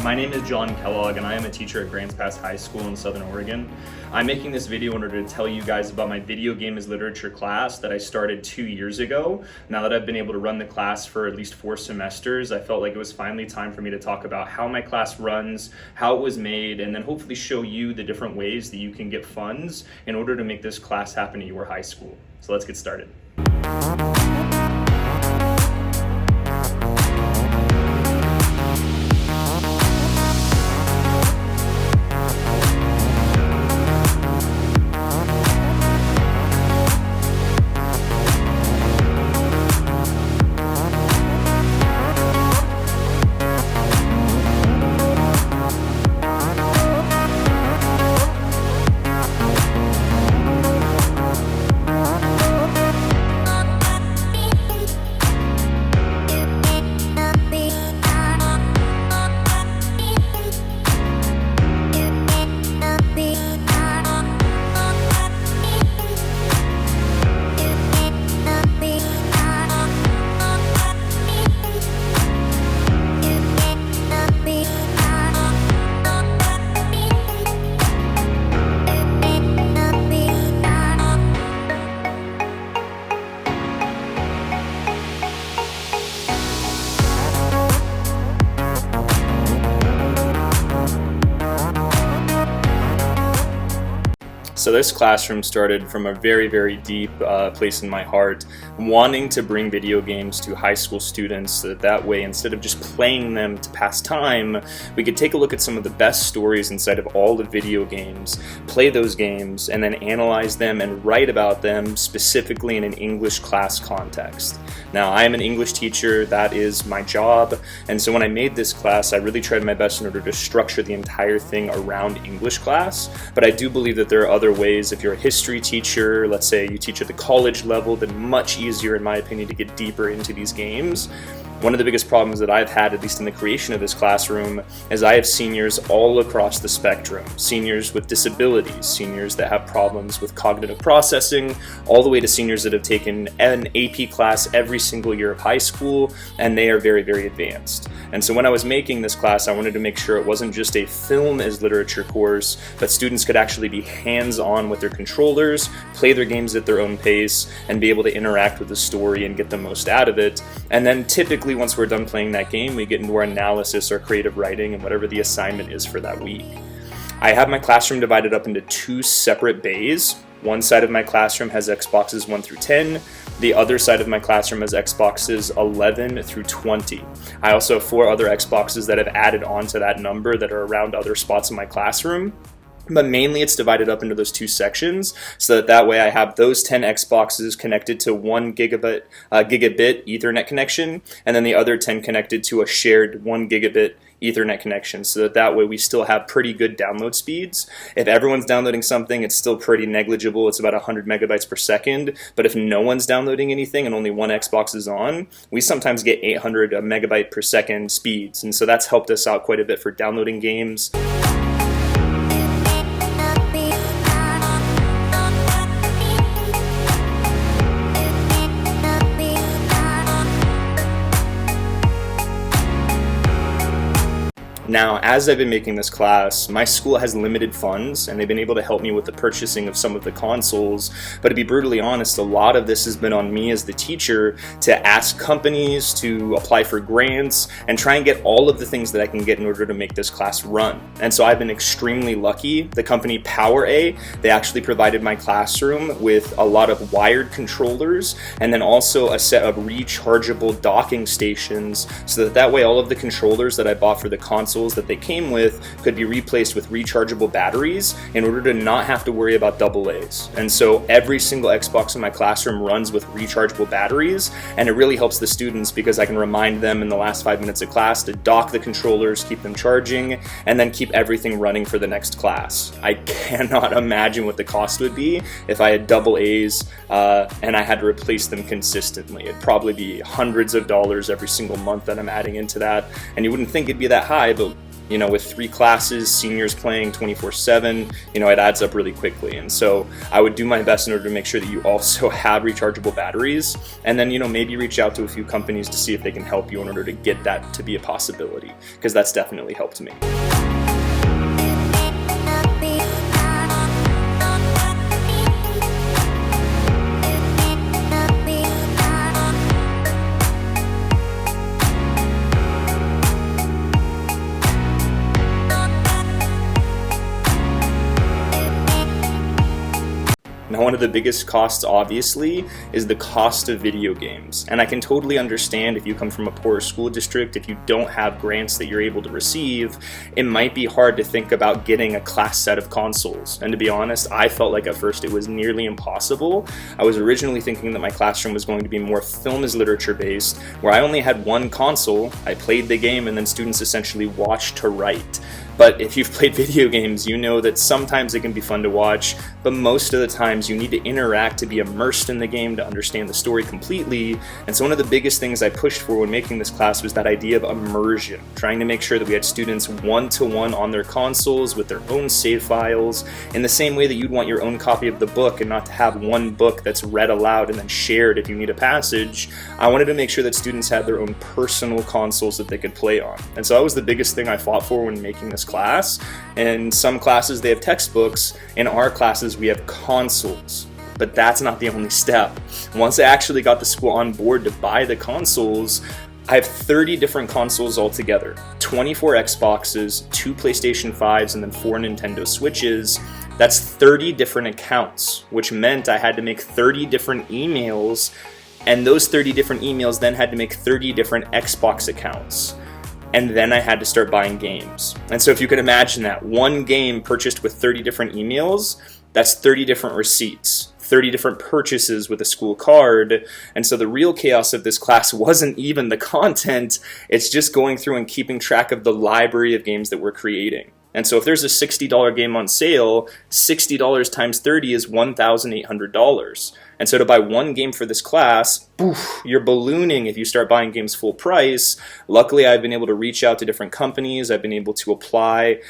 My name is John Kellogg and I am a teacher at Grants Pass High School in Southern Oregon. I'm making this video in order to tell you guys about my video game as literature class that I started 2 years ago. Now that I've been able to run the class for at least 4 semesters, I felt like it was finally time for me to talk about how my class runs, how it was made, and then hopefully show you the different ways that you can get funds in order to make this class happen at your high school. So let's get started. So this classroom started from a very, very deep place in my heart, wanting to bring video games to high school students so that way, instead of just playing them to pass time, we could take a look at some of the best stories inside of all the video games, play those games, and then analyze them and write about them specifically in an English class context. Now, I am an English teacher, that is my job, and so when I made this class, I really tried my best in order to structure the entire thing around English class, but I do believe that there are other ways. If you're a history teacher, let's say you teach at the college level, then much easier in my opinion to get deeper into these games. One of the biggest problems that I've had, at least in the creation of this classroom, is I have seniors all across the spectrum. Seniors with disabilities, seniors that have problems with cognitive processing, all the way to seniors that have taken an AP class every single year of high school, and they are very, very advanced. And so when I was making this class, I wanted to make sure it wasn't just a film as literature course, but students could actually be hands-on with their controllers, play their games at their own pace, and be able to interact with the story and get the most out of it. And then typically once we're done playing that game, we get into our analysis or creative writing and whatever the assignment is for that week. I have my classroom divided up into 2 separate bays. One side of my classroom has Xboxes 1 through 10. The other side of my classroom has Xboxes 11 through 20. I also have 4 other Xboxes that have added on to that number that are around other spots in my classroom. But mainly it's divided up into those 2 sections so that way I have those 10 Xboxes connected to 1 gigabit Ethernet connection, and then the other 10 connected to a shared 1 gigabit Ethernet connection, so that way we still have pretty good download speeds. If everyone's downloading something, it's still pretty negligible. It's about 100 megabytes per second, but if no one's downloading anything and only 1 Xbox is on, we sometimes get 800 megabyte per second speeds, and so that's helped us out quite a bit for downloading games. Now, as I've been making this class, my school has limited funds and they've been able to help me with the purchasing of some of the consoles, but to be brutally honest, a lot of this has been on me as the teacher to ask companies to apply for grants and try and get all of the things that I can get in order to make this class run. And so I've been extremely lucky. The company PowerA, they actually provided my classroom with a lot of wired controllers and then also a set of rechargeable docking stations so that way all of the controllers that I bought for the console that they came with could be replaced with rechargeable batteries in order to not have to worry about AA's. And so every single Xbox in my classroom runs with rechargeable batteries, and it really helps the students because I can remind them in the last 5 minutes of class to dock the controllers, keep them charging, and then keep everything running for the next class. I cannot imagine what the cost would be if I had AA's and I had to replace them consistently. It'd probably be hundreds of dollars every single month that I'm adding into that, and you wouldn't think it'd be that high, but with 3 classes, seniors playing 24/7, it adds up really quickly. And so I would do my best in order to make sure that you also have rechargeable batteries, and then maybe reach out to a few companies to see if they can help you in order to get that to be a possibility, because that's definitely helped me. Now, one of the biggest costs, obviously, is the cost of video games. And I can totally understand if you come from a poor school district, if you don't have grants that you're able to receive, it might be hard to think about getting a class set of consoles. And to be honest, I felt like at first it was nearly impossible. I was originally thinking that my classroom was going to be more film as literature based, where I only had one console, I played the game, and then students essentially watched to write. But if you've played video games, you know that sometimes it can be fun to watch, but most of the times you need to interact to be immersed in the game to understand the story completely. And so one of the biggest things I pushed for when making this class was that idea of immersion, trying to make sure that we had students one-to-one on their consoles with their own save files, in the same way that you'd want your own copy of the book and not to have one book that's read aloud and then shared if you need a passage. I wanted to make sure that students had their own personal consoles that they could play on. And so that was the biggest thing I fought for when making this class. In some classes they have textbooks, in our classes we have consoles. But that's not the only step. Once I actually got the school on board to buy the consoles, I have 30 different consoles altogether, 24 Xboxes, 2 PlayStation 5s, and then 4 Nintendo Switches. That's 30 different accounts, which meant I had to make 30 different emails, and those 30 different emails then had to make 30 different Xbox accounts. And then I had to start buying games. And so if you can imagine that, one game purchased with 30 different emails, that's 30 different receipts, 30 different purchases with a school card. And so the real chaos of this class wasn't even the content, it's just going through and keeping track of the library of games that we're creating. And so if there's a $60 game on sale, $60 times 30 is $1,800. And so to buy one game for this class, poof, you're ballooning if you start buying games full price. Luckily, I've been able to reach out to different companies. I've been able to apply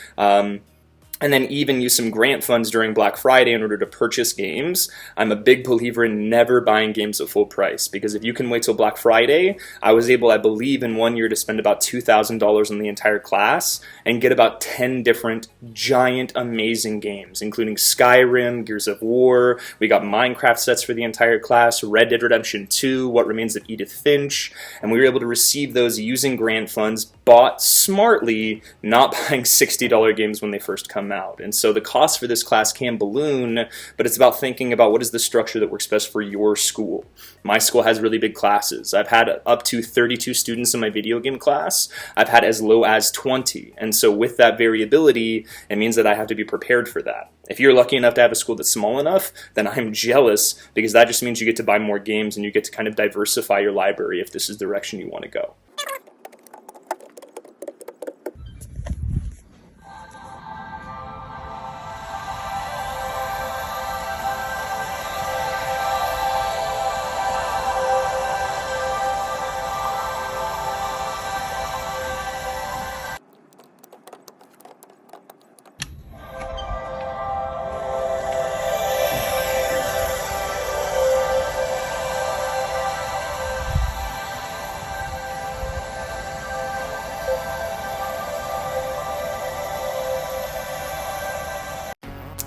and then even use some grant funds during Black Friday in order to purchase games. I'm a big believer in never buying games at full price, because if you can wait till Black Friday, I was able, I believe, in 1 year to spend about $2,000 on the entire class and get about 10 different giant amazing games, including Skyrim, Gears of War, we got Minecraft sets for the entire class, Red Dead Redemption 2, What Remains of Edith Finch, and we were able to receive those using grant funds, bought smartly, not buying $60 games when they first come out. And so the cost for this class can balloon, but it's about thinking about what is the structure that works best for your school. My school has really big classes. I've had up to 32 students in my video game class. I've had as low as 20. And so with that variability, it means that I have to be prepared for that. If you're lucky enough to have a school that's small enough, then I'm jealous, because that just means you get to buy more games and you get to kind of diversify your library if this is the direction you want to go.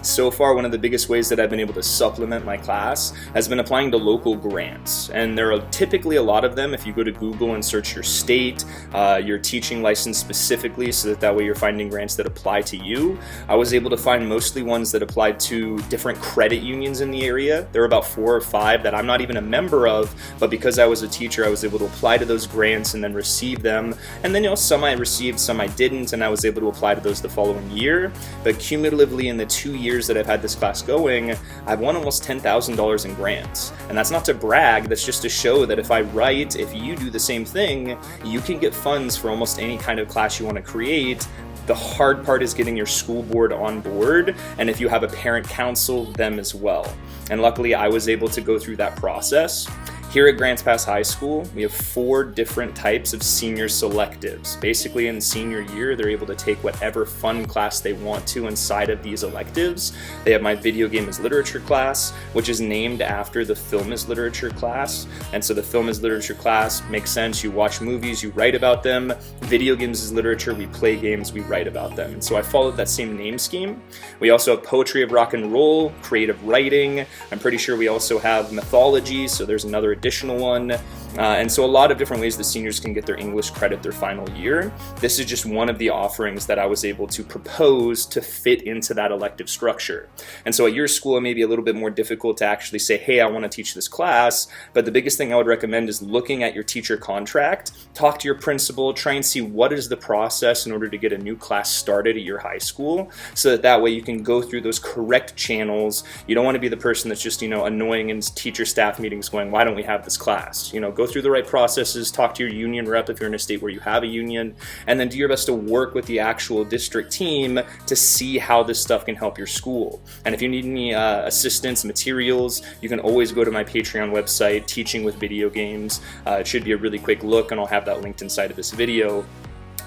So far, one of the biggest ways that I've been able to supplement my class has been applying to local grants. And there are typically a lot of them if you go to Google and search your state, your teaching license specifically, so that way you're finding grants that apply to you. I was able to find mostly ones that applied to different credit unions in the area. There were about 4 or 5 that I'm not even a member of, but because I was a teacher, I was able to apply to those grants and then receive them. And then, some I received, some I didn't, and I was able to apply to those the following year. But cumulatively in the 2 years that I've had this class going, I've won almost $10,000 in grants. And that's not to brag, that's just to show that if I write, if you do the same thing, you can get funds for almost any kind of class you want to create. The hard part is getting your school board on board, and if you have a parent council, them as well. And luckily I was able to go through that process. Here at Grants Pass High School, we have 4 different types of senior selectives. Basically, in senior year, they're able to take whatever fun class they want to inside of these electives. They have my Video Game is Literature class, which is named after the Film is Literature class. And so the Film is Literature class makes sense. You watch movies, you write about them. Video Games is Literature, we play games, we write about them. And so I followed that same name scheme. We also have Poetry of Rock and Roll, Creative Writing. I'm pretty sure we also have Mythology, so there's another additional one. And so a lot of different ways the seniors can get their English credit their final year. This is just one of the offerings that I was able to propose to fit into that elective structure. And so at your school, it may be a little bit more difficult to actually say, hey, I want to teach this class. But the biggest thing I would recommend is looking at your teacher contract, talk to your principal, try and see what is the process in order to get a new class started at your high school, so that way you can go through those correct channels. You don't want to be the person that's just, annoying in teacher staff meetings going, why don't we have this class? Go through the right processes, talk to your union rep if you're in a state where you have a union, and then do your best to work with the actual district team to see how this stuff can help your school. And if you need any assistance, materials, you can always go to my Patreon website, Teaching with Video Games. It should be a really quick look, and I'll have that linked inside of this video.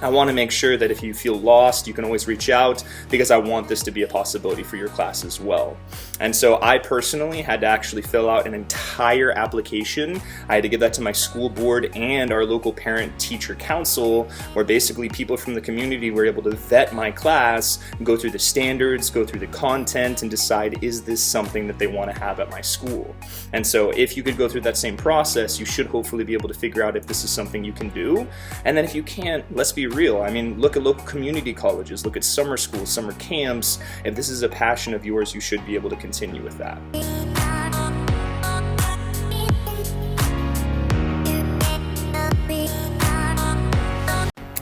I want to make sure that if you feel lost, you can always reach out, because I want this to be a possibility for your class as well. And so I personally had to actually fill out an entire application. I had to give that to my school board and our local parent-teacher council, where basically people from the community were able to vet my class, go through the standards, go through the content, and decide, is this something that they want to have at my school? And so if you could go through that same process, you should hopefully be able to figure out if this is something you can do. And then if you can't, let's be real. I mean, look at local community colleges, look at summer schools, summer camps. If this is a passion of yours, you should be able to continue with that.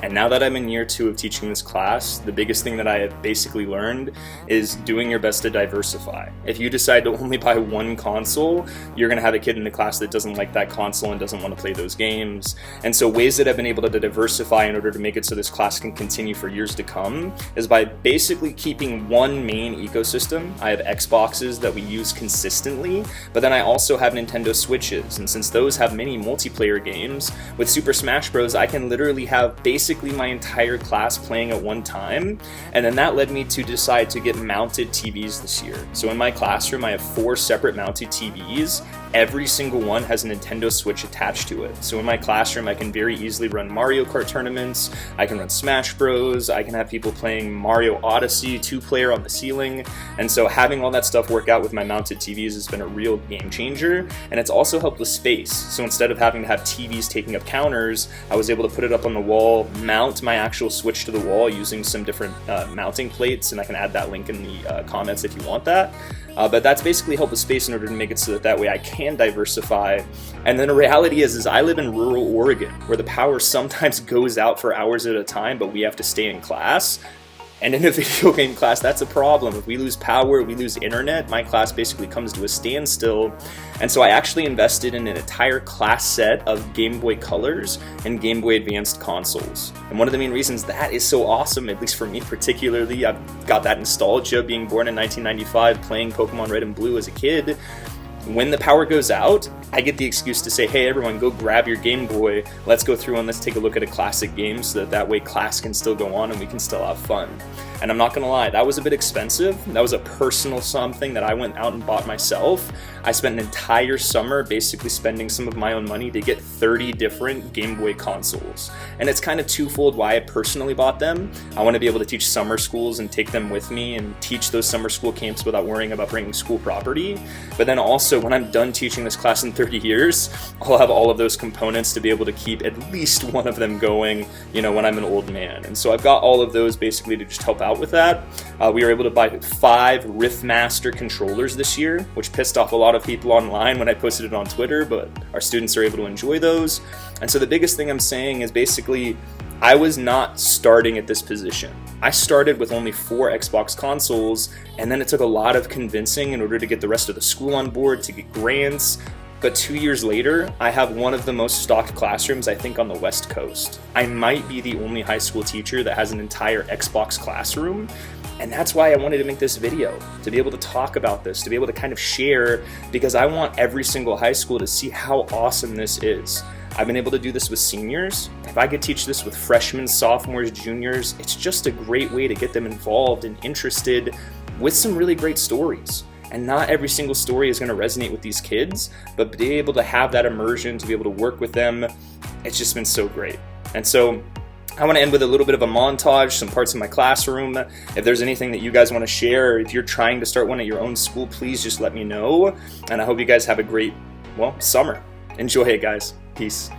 And now that I'm in year 2 of teaching this class, the biggest thing that I have basically learned is doing your best to diversify. If you decide to only buy one console, you're going to have a kid in the class that doesn't like that console and doesn't want to play those games. And so ways that I've been able to diversify in order to make it so this class can continue for years to come is by basically keeping one main ecosystem. I have Xboxes that we use consistently, but then I also have Nintendo Switches. And since those have many multiplayer games, with Super Smash Bros, I can literally have basically my entire class playing at one time. And then that led me to decide to get mounted TVs this year. So in my classroom, I have 4 separate mounted TVs. Every single one has a Nintendo Switch attached to it. So in my classroom, I can very easily run Mario Kart tournaments, I can run Smash Bros, I can have people playing Mario Odyssey 2-player on the ceiling. And so having all that stuff work out with my mounted TVs has been a real game changer. And it's also helped with space. So instead of having to have TVs taking up counters, I was able to put it up on the wall, mount my actual Switch to the wall using some different mounting plates, and I can add that link in the comments if you want that. But that's basically helped with space in order to make it so that way I can diversify. And then the reality is I live in rural Oregon, where the power sometimes goes out for hours at a time, but we have to stay in class. And in a video game class, that's a problem. If we lose power, we lose internet, my class basically comes to a standstill. And so I actually invested in an entire class set of Game Boy Colors and Game Boy Advanced consoles. And one of the main reasons that is so awesome, at least for me particularly, I've got that nostalgia being born in 1995, playing Pokemon Red and Blue as a kid. When the power goes out, I get the excuse to say, hey everyone, go grab your Game Boy, let's go through and let's take a look at a classic game, so that way class can still go on and we can still have fun. And I'm not gonna lie, that was a bit expensive. That was a personal something that I went out and bought myself. I spent an entire summer basically spending some of my own money to get 30 different Game Boy consoles. And it's kind of twofold why I personally bought them. I want to be able to teach summer schools and take them with me and teach those summer school camps without worrying about bringing school property. But then also, when I'm done teaching this class in 30 years, I'll have all of those components to be able to keep at least one of them going, when I'm an old man. And so I've got all of those basically to just help out with that. We were able to buy 5 Riffmaster controllers this year, which pissed off a lot of people online when I posted it on Twitter, but our students are able to enjoy those. And so the biggest thing I'm saying is basically, I was not starting at this position. I started with only 4 Xbox consoles, and then it took a lot of convincing in order to get the rest of the school on board, to get grants. But 2 years later, I have one of the most stocked classrooms, I think, on the West Coast. I might be the only high school teacher that has an entire Xbox classroom. And that's why I wanted to make this video, to be able to talk about this, to be able to kind of share, because I want every single high school to see how awesome this is. I've been able to do this with seniors. If I could teach this with freshmen, sophomores, juniors, it's just a great way to get them involved and interested with some really great stories. And not every single story is going to resonate with these kids, but be able to have that immersion, to be able to work with them, it's just been so great. And so I want to end with a little bit of a montage, some parts of my classroom. If there's anything that you guys want to share, or if you're trying to start one at your own school, please just let me know. And I hope you guys have a great, well, summer. Enjoy it, guys. Peace.